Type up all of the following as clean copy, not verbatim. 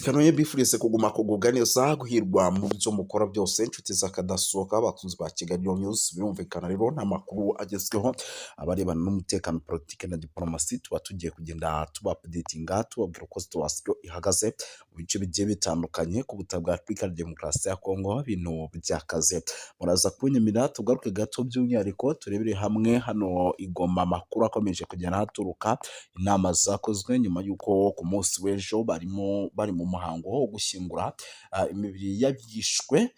Kanoye mbifurize kuguma kugubwa neza guhirwa mu byo mukora byose inshuti z'akadasohoka abakunzi ba Kigali News birumvikana rero n'amakuru agezweho abarebana n'umutekano politike na diplomasi tuba tugiye kugenda tuba updatinga tubabwira uko situation ihagaze mu bice bigiye bitandukanye ku butaka bwa Repubulika ya Demokarasi ya Kongo bintu byakaze muraza kunyemera tugaruke gato by'umwihariko turebere hamwe hano igoma amakuru akomeje kugenda haturuka inama zakozwe nyuma y'uko ku munsi w'ejo bari mu muhango wo gushyingura imibiri y'abishwe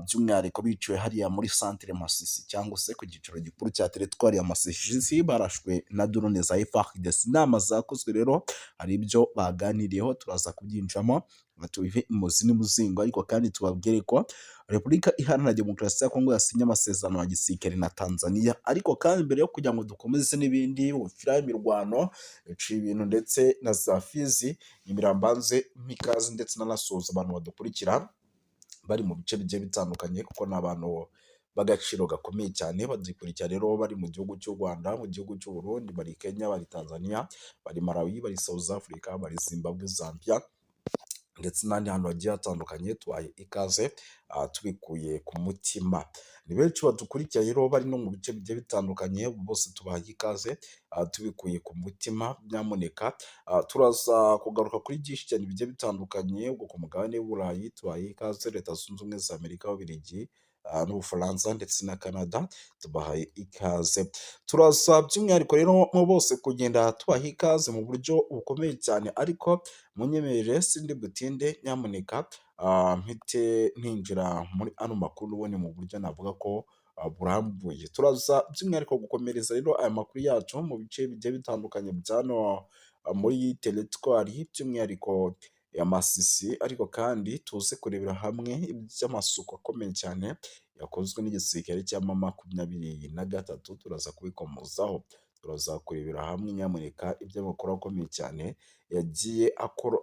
by'umwihariko biciwe hariya muri centre Masisi cyangwa se ku giciro gikuru cya teritwari ya Masisi barashwe na drone za FARDC. Inama zakozwe rero hari ibyo baganiriyeho turaza kubyinjamo tubive imuzi n'umuzingo ariko kandi tubabwire ko Repubulika Iharanira Demokarasi ya Kongo yasinye amasezerano ya gisirikare na Tanzania ariko kandi mbere yo kugira ngo dukomeze n'ibindi ufira imirwano iciye ibintu ndetse na za Fizi imirambanze mikazi ndetse n'anasoza abantu badukurikira bari mu bice bigiye bitandukanye kuko n'abantu bagaciro gakomeye cyane badukurikira rero bari mu gihugu cy'u Rwanda mu gihugu cy'u Burundi bari Kenya bari Tanzania bari Malawi bari South Africa bari Zimbabwe Zambia ndetse n'andi hantu hagiye hatandukanye tubaye ikaze tubikuye ku mutima. Ni benshi badukurikiye rero bari no mu bice bigiye bitandukanye bose tubaye ikaze tubikuye ku mutima. Nyamuneka turaza kugaruka kuri byinshi cyane bigiye bitandukanye ubwo ku mugabane w'Uburayi tubaye ikaze Leta Zunze Ubumwe za Amerika Ububiligi n'Ubufaransa ndetse na Canada tubahaye ikaze. Turasa by'umwihariko rero mu bose kugenda tubaha ikaze mu buryo bukomeye cyane ariko munyemerere sindi butinde nyamuneka mpite ntinjira muri ano makuru ubone mu buryo navuga ko burambuye. Turaza by'umwihariko gukomereza rero aya makuru yacu mu bice bigiye bitandukanye byano muri teritwari by'umwihariko ya Masisi ariko kandi tuze kurebera hamwe iby'amasuku akomeye cyane yakozwe n'igisirikare cya M23 turaza kubikomozaho turaza kurebera hamwe nyamuneka iby'amakuru akomeye cyane yagiye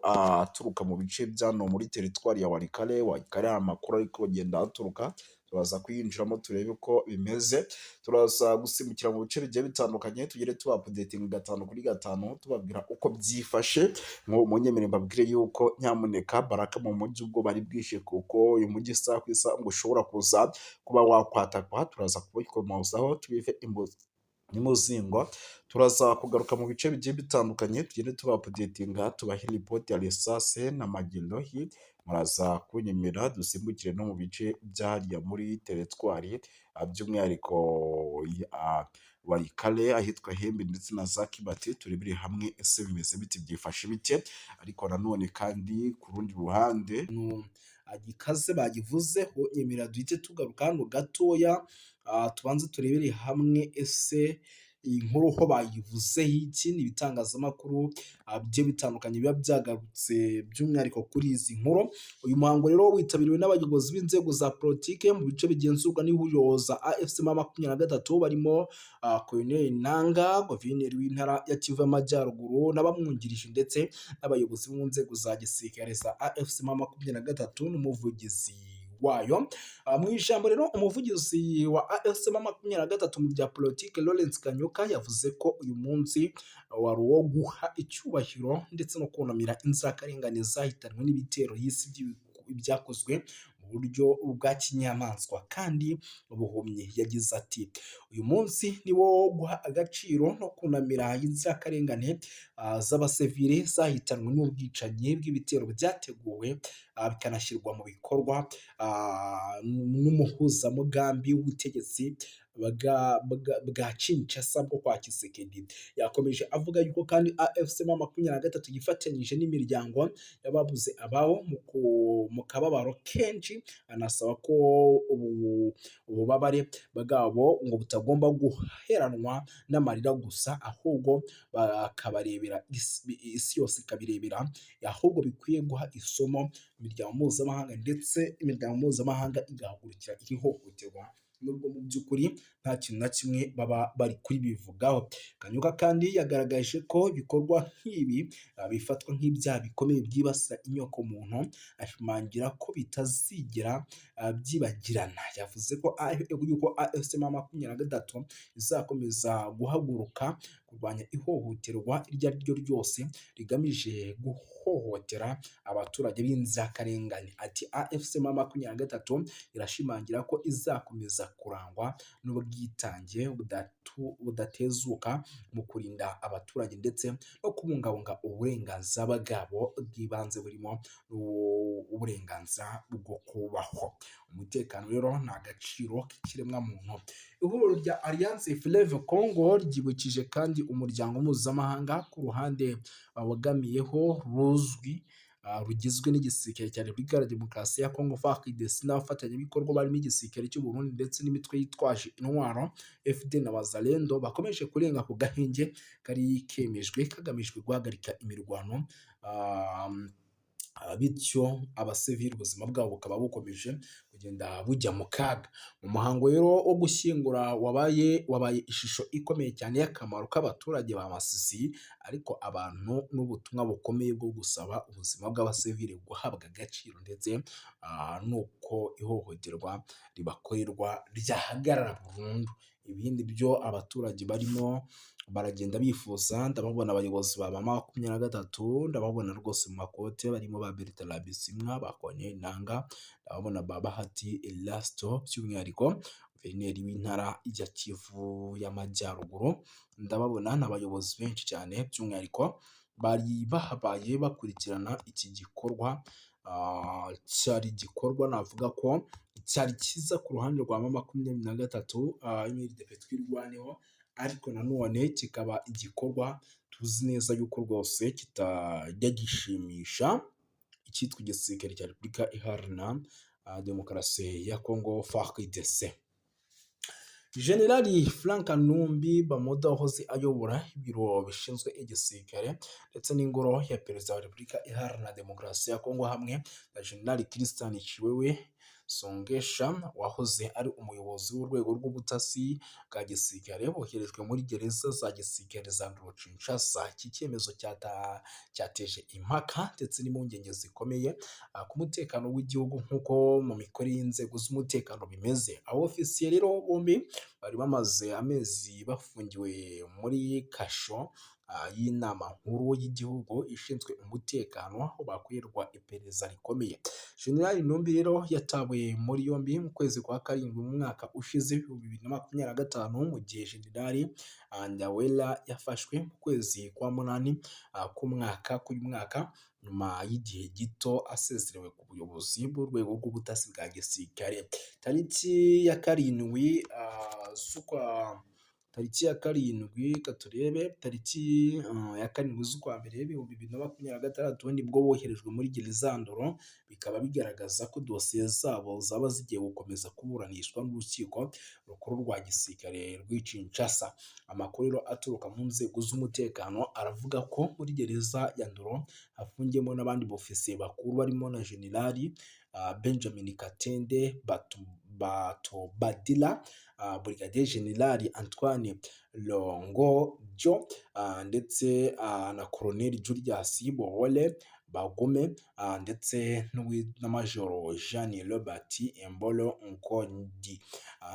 aturuka mu bice byano muri teritwari ya Walikale amakuru ariko kugenda aturuka turaza kuyinjiramo turebe uko bimeze. Turaza gusimbukira mu bice bigiye bitandukanye tugere tuba updating gatanu kuri gatanu tubabwira uko byifashe mu nyemerere mbabwire yuko nyamuneka Baraka mu mujyi ubwo bari bwishe kuko uyu mujyi isaha ku isaha ngo ushobora kuza kuba wakwatakwa turaza kubikomozaho tubive n'umuzingo. Turaza kugaruka mu bice bigiye bitandukanye tugende tuba updatinga tubahe report ya Lesase na Magindohi muraza kunyemera dusimbukire no mu bice byariya muri teritwari by'umwihariko Walikale ahitwa Hembe ndetse na Zakibati turebere hamwe ese bimeze biti byifashe bike ariko nanone kandi ku rundi ruhande agikaze bagivuzeho nyemera duhite tugaruka hano gatoya tubanze turebere hamwe ese iyi nkuru ho bayivuzeho iki ni ibitangazamakuru bigiye bitandukanye biba byagarutse by'umwihariko kuri izi nkuru. Uyu muhango rero witabiriwe n'abayobozi b'inzego za politike mu bice bigenzurwa n'ihuriro za AFC M23 barimo Colonel Nanga guverineri w'intara ya Kivu y'Amajyaruguru n'abamwungirije ndetse n'abayobozi mu nzego za gisirikare za AFC M23 n'umuvugizi wayo. Mu ijambo rero umuvugizi wa AFC M23 mu bya politike Lawrence Kanyuka yavuze ko uyu munsi wari uwo guha icyubahiro ndetse no kunamira inzirakarengane zahitanwe n'ibitero y'isi byakozwe mu buryo bwa kinyamaswa kandi ubuhumyi. Yagize ati uyu munsi ni wo guha agaciro no kunamira inzirakarengane z'abasivili zahitanwe n'ubwicanyi bw'ibitero byateguwe bikanashyirwa mu bikorwa n'umuhuzamugambi w'ubutegetsi bwa Kinshasa bwo kwa Tshisekedi. Yakomeje avuga yuko kandi AFC M23 yifatanyije n'imiryango y'ababuze ababo mu kababaro kenshi anasaba ko ububabare bwabo ngo butagomba guheranwa n'amarira gusa ahubwo bakabarebera isi yose ikabirebera ahubwo bikwiye guha isomo imiryango mpuzamahanga ndetse imiryango mpuzamahanga igahagurukira ihohoterwa nubwo mu by'ukuri nta kintu na kimwe baba bari kubivugaho. Kanyuka kandi yagaragaje ko ibikorwa nk'ibi bifatwa nk'ibyaha bikomeye byibasira inyoko muntu ashimangira ko bitazigera byibagirana. Yavuze ko yuko AFC M23 izakomeza guhaguruka ku kurwanya ihohoterwa iryo ari ryo ryose rigamije guhohotera abaturage b'inzirakarengane. Ati AFC M23 irashimangira ko izakomeza kurangwa n'ubwitange budatezuka mu kurinda abaturage ndetse no kubungabunga uburenganzira bwabo bw'ibanze burimo uburenganzira bwo kubaho. Umutekano rero ni agaciro k'ikiremwamuntu. Ihuriro rya Alliance Fleuve Congo ryibukije kandi umuryango mpuzamahanga ku ruhande babogamiyeho ruzwi rugizwe n'igisirikare cya Repubulika ya Demokarasi ya Congo FARDC n'abafatanyabikorwa barimo igisirikare cy'u Burundi ndetse n'imitwe yitwaje intwaro FD na Wazalendo bakomeje kurenga ku gahenge kari kemejwe kagamijwe guhagarika imirwano, bityo abasivili ubuzima bwabo bukaba bukomeje kugenda bujya mu kaga. Mu muhango rero wo gushyingura wabaye ishusho ikomeye cyane y'akamaro k'abaturage ba Masisi, ariko abantu n'ubutumwa bukomeye bwo gusaba ubuzima bw'abasivili guhabwa agaciro ndetse nuko ihohoterwa ribakorerwa ryahagarara burundu. Ibindi byo abaturage barimo baragenda bifuza, ndababona abayobozi ba M23, ndababona rwose mu makote barimo ba Bertrand Bisimwa, ba Corneille Nangaa, ndababona ba Bahati Elasto by'umwihariko guverineri w'intara ya Kivu y'Amajyaruguru, ndababona n'abayobozi benshi cyane by'umwihariko bari bahabaye bakurikirana iki gikorwa. Cyari igikorwa navuga ko cyari cyiza ku ruhande rwa M23 imyidagaduro twirwaneho, ariko nanone kikaba igikorwa tuzi neza yuko rwose kitajya gishimisha icyitwa igisirikare cya Repubulika Iharanira Demokarasi ya Congo FARDC. Generali Frank Numbi Bamoda wahoze ayobora ibiro bishinzwe igisirikare ndetse n'ingoro ya perezida wa Repubulika Iharanira Demokarasi ya Congo hamwe na Generali Christian Chiwewe Songesha wahoze ari umuyobozi w'urwego rw'ubutasi bwa gisirikare boherejwe muri gereza za gisirikare za Kinshasa. Iki cyemezo cyateje impaka ndetse n'impungenge zikomeye ku mutekano w'igihugu nk'uko mu mikorere y'inzego z'umutekano bimeze. Abofisiye rero bombi bari bamaze amezi bafungiwe muri kasho y'inama nkuru y'igihugu ishinzwe umutekano, aho bakorerwa iperereza rikomeye. Generali Numbi rero yatawe muri yombi mu kwezi kwa karindwi mu mwaka ushize 2025, mu gihe Generali Ndawela yafashwe mu kwezi kwa munani k'uyu mwaka nyuma y'igihe gito asezerewe ku buyobozi bw'urwego rw'ubutasi bwa gisirikare. Tariki ya karindwi z'ukwa mbere 2026 nibwo boherejwe muri gereza Ndoro, bikaba bigaragaza ko dosiye zabo zaba zigiye gukomeza kuburanishwa n'urukiko rukuru rwa gisirikare rw'i Kinshasa. Amakuru rero aturuka mu nzego z'umutekano aravuga ko muri gereza ya Ndoro hafungiyemo n'abandi bofisiye bakuru barimo na Generali Benjamin Katende Batobadila, Brigadier General Antoine Longojo, ndetse na Colonel Julius Bohole Bagome, ndetse na Major Jean Robert Embolo Nkondi,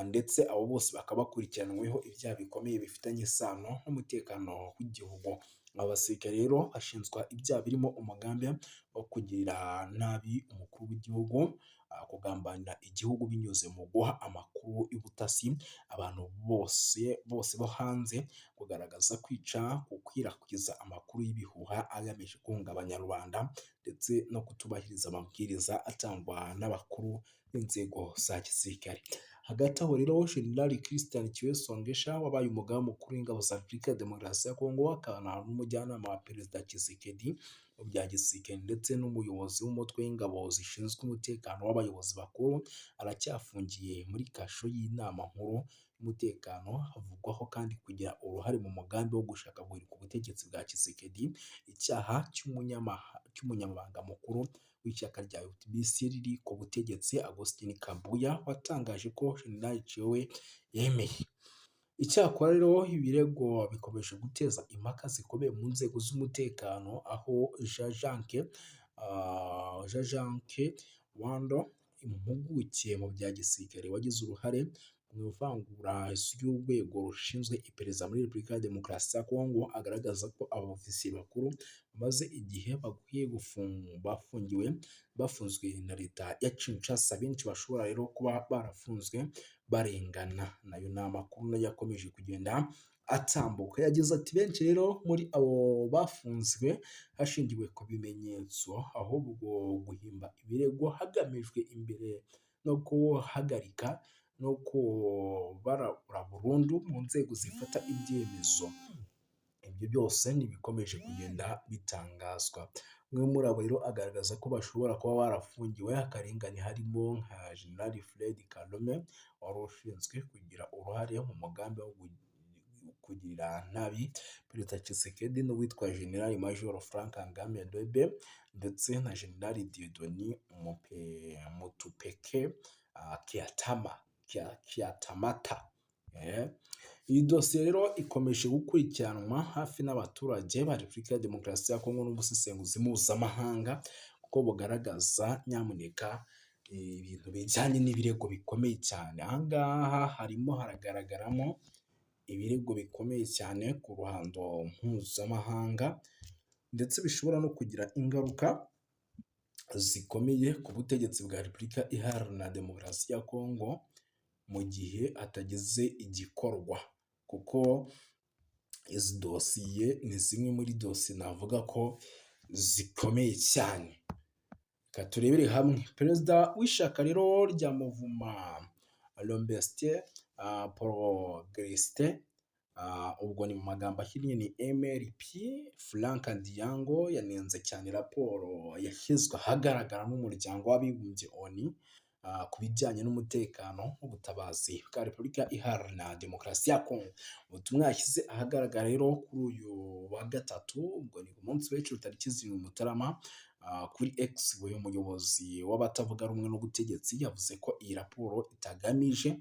ndetse abo bose bakaba bakurikiranweho ibyaha bikomeye bifitanye isano n'umutekano w'igihugu. Abasirikare rero bashinzwa ibyaha birimo umugambi wo kugirira nabi umukuru w'igihugu, kugambanira igihugu binyuze mu guha amakuru y'ubutasi abantu bose bo hanze, kugaragaza, kwica, gukwirakwiza amakuru y'ibihuha agamije guhungabanya rubanda ndetse no kutubahiriza amabwiriza atangwa n'abakuru b'inzego za gisirikare. Hagati aho rero General Christian Chiwewe Songesha wabaye umugaba mukuru w'ingabo za Repubulika ya Demokarasi ya Congo, akaba n'umujyanama wa Perezida Tshisekedi mu bya gisirikare ndetse n'umuyobozi w'umutwe w'ingabo zishinzwe umutekano w'abayobozi bakuru, aracyafungiye muri kasho y'inama nkuru y'umutekano. Havugwaho kandi kugira uruhare mu mugambi wo gushaka guhirika ubutegetsi bwa Tshisekedi, icyaha cy'umunyamabanga mukuru w'ishyaka rya UDPS riri ku butegetsi Augustin Kabuya, watangaje ko General Chiwewe yemeye. Icyakora rero ibirego bikomeje guteza impaka zikomeye mu nzego z'umutekano, aho Jean Wando, impuguke mu bya gisirikare wagize uruhare mu ivangura ry'urwego rushinzwe iperereza muri Repubulika ya Demokarasi ya Kongo, agaragaza ko abofisiye bakuru bamaze igihe bakwiye bafunzwe na leta ya Kinshasa. Benshi bashobora rero kuba barafunzwe barengana. Nayo ni amakuru nayo yakomeje kugenda atambuka. Yagize ati benshi rero muri abo bafunzwe hashingiwe ku bimenyetso, ahubwo guhimba ibirego hagamijwe imbere no guhagarika no kubarura burundu mu nzego zifata ibyemezo. Ibyo byose ntibikomeje kugenda bitangazwa. Umwe muri abo rero agaragaza ko bashobora kuba barafungiwe akarengane, harimo nka General Fred Kalume wari ushinzwe kugira uruhare mu mugambi wo kugirira nabi Perezida Tshisekedi, n'uwitwa General Major Frank Ngame Dube ndetse na General Dieudonné Mutupeke Kiatamata. Iyi dosiye rero ikomeje gukurikiranwa hafi n'abaturage ba Repubulika ya Demokarasi ya Kongo n'ubusesenguzi mpuzamahanga, kuko bugaragaza nyamuneka ibintu bijyanye n'ibirego bikomeye cyane. Aha ngaha harimo haragaragaramo ibirego bikomeye cyane ku ruhando mpuzamahanga, ndetse bishobora no kugira ingaruka zikomeye ku butegetsi bwa Repubulika Iharanira Demokarasi ya Kongo mu gihe hatagize igikorwa, kuko izi dosiye ni zimwe muri dosiye navuga ko zikomeye cyane. Reka turebere hamwe. Perezida w'ishyaka rero rya Mouvement Lombeste Progressiste, ubwo ni mu magambo ahinnye ni MLP, Frank Ndiango yanenze cyane raporo yashyizwe ahagaragara n'umuryango w'abibumbye ONU ku bijyanye n'umutekano w'ubutabazi bwa Repubulika Iharanira Demokarasi ya Kongo. Ubutumwa yashyize ahagaragara rero kuri uyu wa gatatu, ubwo ni ku munsi w'ejo tariki 7 Mutarama, kuri X, we umuyobozi w'abatavuga rumwe n'ubutegetsi yavuze ko iyi raporo itagamije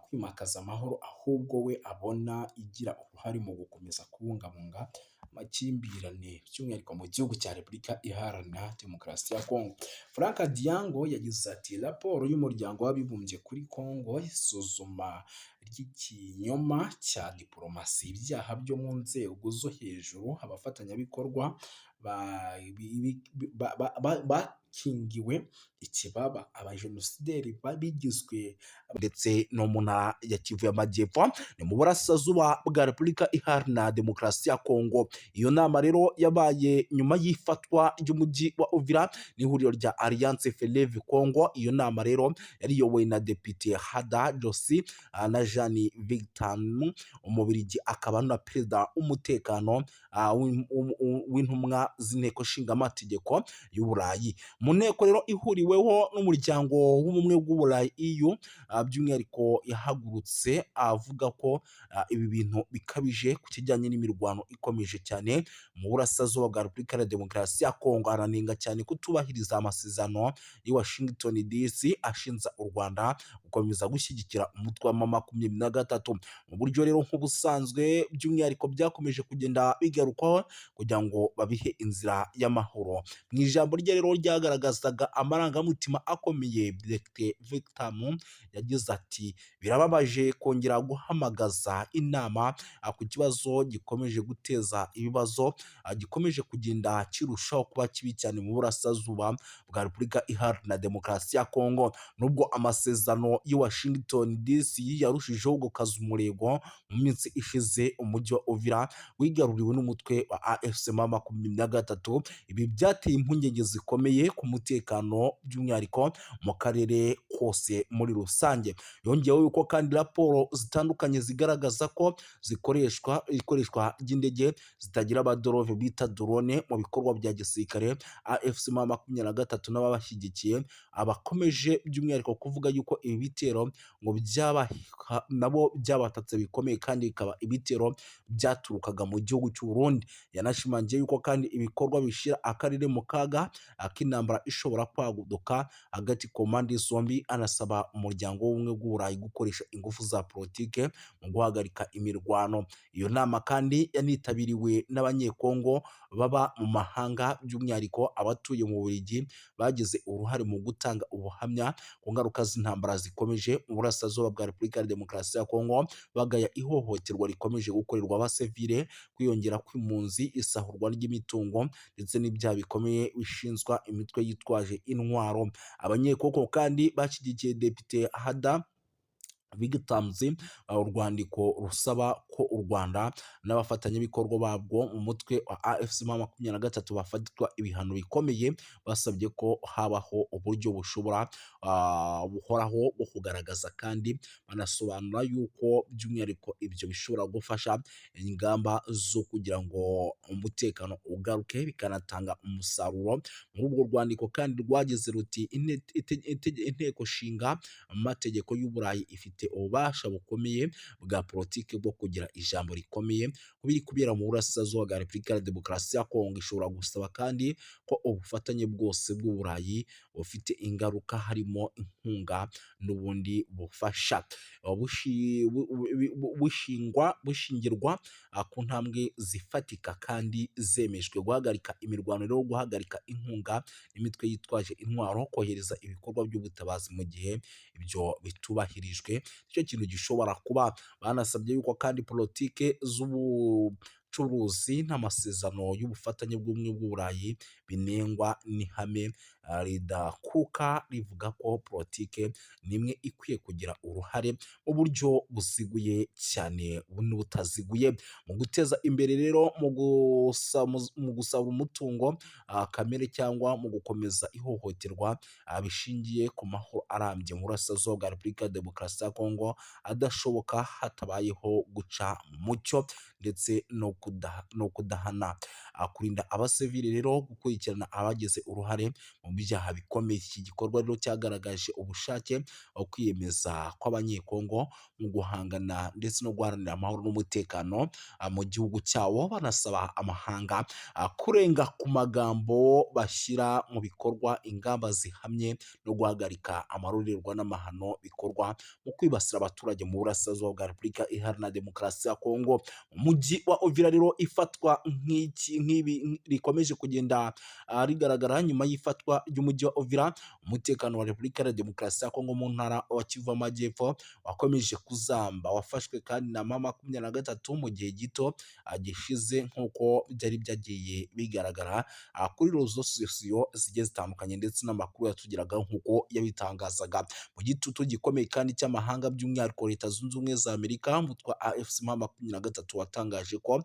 kwimakaza amahoro, ahubwo we abona igira uruhare mu gukomeza kubungabunga amakimbirane by'umwihariko mu gihugu cya Repubulika Iharanira Demokarasi ya Kongo. Frank Ndiango yagize ati raporo y'umuryango w'abibumbye kuri Kongo isuzuma ry'ikinyoma cya diplomasi, ibyaha byo mu nzego zo hejuru, abafatanyabikorwa bakingiwe ikibaba, abajenosideri bigizwe, ndetse no mu ntara ya Kivu y'Amajyepfo ni mu burasirazuba bwa Repubulika Iharanira Demokarasi ya Kongo. Iyo nama rero yabaye nyuma y'ifatwa ry'umujyi wa Uvira n'ihuriro rya Alliance Fleuve Congo. Iyo nama rero yari iyobowe na Depite Hada Josi na Jean Victor Umubirigi, akaba na perezida w'umutekano w'intumwa z'inteko nshingamategeko y'Uburayi. Mu nteko rero ihuriweho n'umuryango w'ubumwe bw'Uburayi EU, by'umwihariko yahagurutse avuga ko ibi bintu bikabije ku kijyanye n'imirwano ikomeje cyane mu burasirazuba bwa Repubulika ya Demokarasi ya Kongo. Aranenga cyane kutubahiriza amasezerano i Washington DC ashinja u Rwanda gukomeza gushyigikira umutwe wa M23 mu buryo rero nk'ubusanzwe, by'umwihariko byakomeje kugenda bigarukwaho kugira ngo babihe inzira y'amahoro. Mu ijambo rye rero ryagaragazaga amarangamutima akomeye, Dr Victor yagize ati birababaje kongera guhamagaza inama ku kibazo gikomeje guteza ibibazo, gikomeje kugenda kirushaho kuba kibi cyane mu burasirazuba bwa Repubulika Iharanira Demokarasi ya Kongo. Nubwo amasezerano i Washington DC yarushijeho gukaza umurego mu minsi ishize, umujyi wa Uvira wigaruriwe n'umutwe wa AFC M23. Ibi byateye impungenge zikomeye ku mutekano, by'umwihariko mu karere kose muri rusange. Yongeyeho yuko kandi raporo zitandukanye zigaragaza ko ikoreshwa ry'indege zitagira abadorove bita drone mu bikorwa bya gisirikare. AFC M23 n'ababashyigikiye abakomeje by'umwihariko kuvuga yuko ibi bitero ngo nabo byabatatse bikomeye, kandi bikaba ibitero byaturukaga mu gihugu cy'u Burundi. Yanashimangiye yuko kandi ibikorwa bishyira akarere mu kaga k'intambara intambara ishobora kwaduka hagati ku mpande zombi, anasaba umuryango w'ubumwe bw'Uburayi gukoresha ingufu za politike mu guhagarika imirwano. Iyo nama kandi yanitabiriwe n'Abanyekongo baba mu mahanga, by'umwihariko abatuye mu Bubiligi bagize uruhare mu gutanga ubuhamya ku ngaruka z'intambara zikomeje mu burasirazuba bwa Repubulika ya Demokarasi ya Kongo, bagaya ihohoterwa rikomeje gukorerwa abasivile, kwiyongera kw'impunzi, isahurwa ry'imitungo ndetse n'ibyaha bikomeye bishinzwa imitwe yitwaje intwaro. Abanyekongo kandi bashyigikiye Depite Hada bigatanze urwandiko rusaba ko u Rwanda n'abafatanyabikorwa babwo mu mutwe wa AFC M23 bafatwa ibihano bikomeye, basabye ko habaho uburyo buhoraho bwo kugaragaza, kandi banasobanura yuko by'umwihariko ibyo bishobora gufasha ingamba zo kugira ngo umutekano ugaruke, bikanatanga umusaruro. Muri urwo rwandiko kandi rwagize ruti inteko nshinga amategeko y'Uburayi ifite ububasha bukomeye bwa politiki bwo kugira ijambo rikomeye ku biri kubera mu burasirazuba bwa Repubulika ya Demokarasi ya Kongo. Ishobora gusaba kandi ko ubufatanye bwose bw'Uburayi bufite ingaruka, harimo inkunga n'ubundi bufasha, bushingirwa ku ntambwe zifatika kandi zemejwe: guhagarika imirwano no guhagarika inkunga n'imitwe yitwaje intwaro, kohereza ibikorwa by'ubutabazi mu gihe ibyo bitubahirijwe. Icyo kintu gishobora kuba. Banasabye yuko kandi politike z'ubucuruzi n'amasezerano y'ubufatanye bw'ubumwe bw'Uburayi binengwa n'ihame ridakuka rivuga ko politike nimwe ikwiye kugira uruhare mu buryo buziguye cyane n'ubutaziguye mu guteza imbere rero mu gusaba umutungo kamere, cyangwa mu gukomeza ihohoterwa bishingiye ku mahoro arambye mu burasirazuba bwa Repubulika ya Demokarasi ya Kongo, adashoboka hatabayeho guca mu mucyo ndetse no kudahana. Kurinda abasivili rero, gukurikirana abagize uruhare mu byaha bikomeye. Iki gikorwa rero cyagaragaje ubushake bwo kwiyemeza kw'Abanyekongo mu guhangana ndetse no guharanira amahoro n'umutekano mu gihugu cyabo, banasaba amahanga kurenga ku magambo, bashyira mu bikorwa ingamba zihamye no guhagarika amarorerwa n'amahano bikorwa mu kwibasira abaturage mu burasirazuba bwa Repubulika Iharanira Demokarasi ya Kongo. Umujyi wa Uvira rero ifatwa nk'ibi rikomeje kugenda rigaragara nyuma y'ifatwa ry'umujyi wa Uvira. Umutekano wa Repubulika ya Demokarasi ya Kongo mu ntara wa Kivu Amajyepfo wakomeje kuzamba, wafashwe kandi na M23 mu gihe gito gishize, nk'uko byari byagiye bigaragara kuri rezo sosiyo zigiye zitandukanye ndetse n'amakuru yatugeragaho nk'uko yabitangazaga. Mu gitutu gikomeye kandi cy'amahanga, by'umwihariko Leta Zunze Ubumwe za Amerika, umutwe wa AFC M23 watangaje ko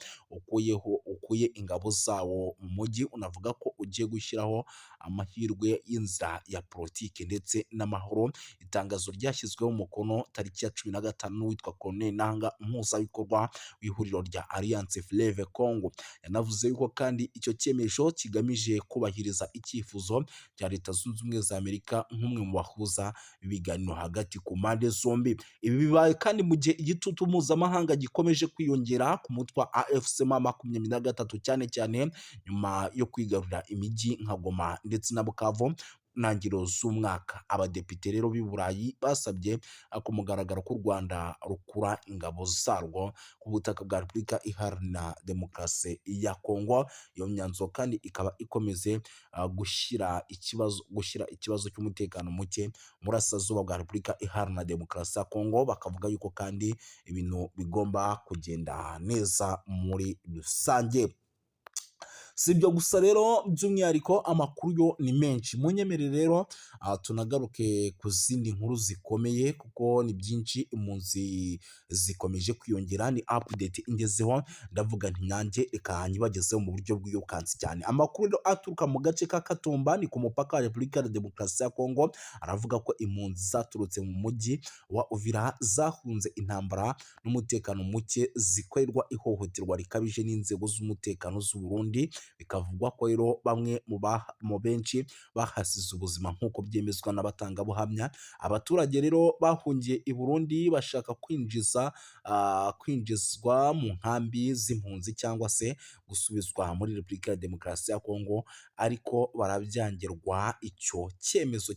ukuye ingabo zawo mu mujyi, unavuga ko ugiye gushyiraho amahirwe y'inzira ya politiki ndetse n'amahoro. Itangazo ryashyizweho umukono tariki ya 15 witwa Colonel Nanga, umuhuzabikorwa w'ihuriro rya Alliance Fleuve Congo, yanavuze yuko kandi icyo cyemezo kigamije kubahiriza icyifuzo cya Leta Zunze Ubumwe za Amerika nk'umwe mu bahuza ibiganiro hagati ku mpande zombi. Ibi bibaye kandi mu gihe igitutu mpuzamahanga gikomeje kwiyongera ku mutwe wa AFC M23, cyane cyane nyuma yo kwigarurira imijyi nka Goma ndetse na Bukavu ntangiriro z'umwaka. Abadepite rero b'i Burayi basabye ku mugaragaro ko u Rwanda rukura ingabo zarwo ku butaka bwa Repubulika Iharanira Demokarasi ya Kongo. Iyo myanzuro kandi ikaba ikomeze gushyira ikibazo cy'umutekano muke mu burasirazuba bwa Repubulika Iharanira Demokarasi ya Kongo. Bakavuga yuko kandi ibintu bigomba kugenda neza muri rusange. Si ibyo gusa rero, by'umwihariko amakuru yo ni menshi. Munyemerere rero tunagaruke ku zindi nkuru zikomeye, kuko ni byinshi. Impunzi zikomeje kwiyongera, ni update ingezeho, ndavuga nti nanjye reka nyibagezeho mu buryo bw'iyokansi cyane. Amakuru rero aturuka mu gace ka Katumba, ni ku mupaka wa Repubulika ya Demokarasi ya Kongo, aravuga ko impunzi zaturutse mu mujyi wa Uvira zahunze intambara n'umutekano muke, zikorerwa ihohoterwa rikabije n'inzego z'umutekano z'u Burundi bikavugwa ko rero bamwe mu benshi bahasize ubuzima nk'uko byemezwa n'abatangabuhamya. Abaturage rero bahungiye i Burundi bashaka kwinjizwa mu nkambi z'impunzi cyangwa se gusubizwa muri Repubulika ya Demokarasi ya Kongo, ariko barabyangirwa. Icyo cyemezo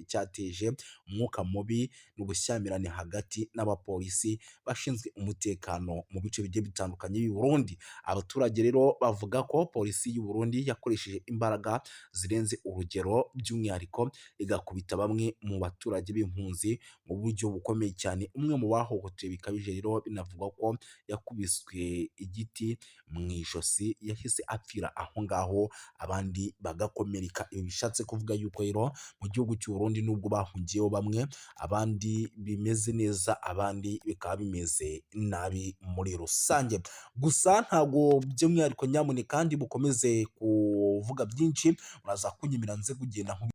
cyateje umwuka mubi n'ubushyamirane hagati n'abapolisi bashinzwe umutekano mu bice bigiye bitandukanye b'i Burundi. Abaturage rero bavuga ko polisi y'u Burundi yakoresheje imbaraga zirenze urugero, by'umwihariko igakubita bamwe mu baturage b'impunzi mu buryo bukomeye cyane. Umwe mu bahohotewe bikabije rero binavugwa ko yakubiswe igiti mu ijosi, yahise apfira aho ngaho abandi bagakomereka. Ibi bishatse kuvuga yuko rero mu gihugu cy'u Burundi nubwo bahungiyeho bamwe, abandi bimeze neza, abandi bikaba bimeze nabi muri rusange. Gusa ntabwo by'umwihariko nyamuneka kandi bukomeze kuvuga byinshi, muraza kunyemera nze kugenda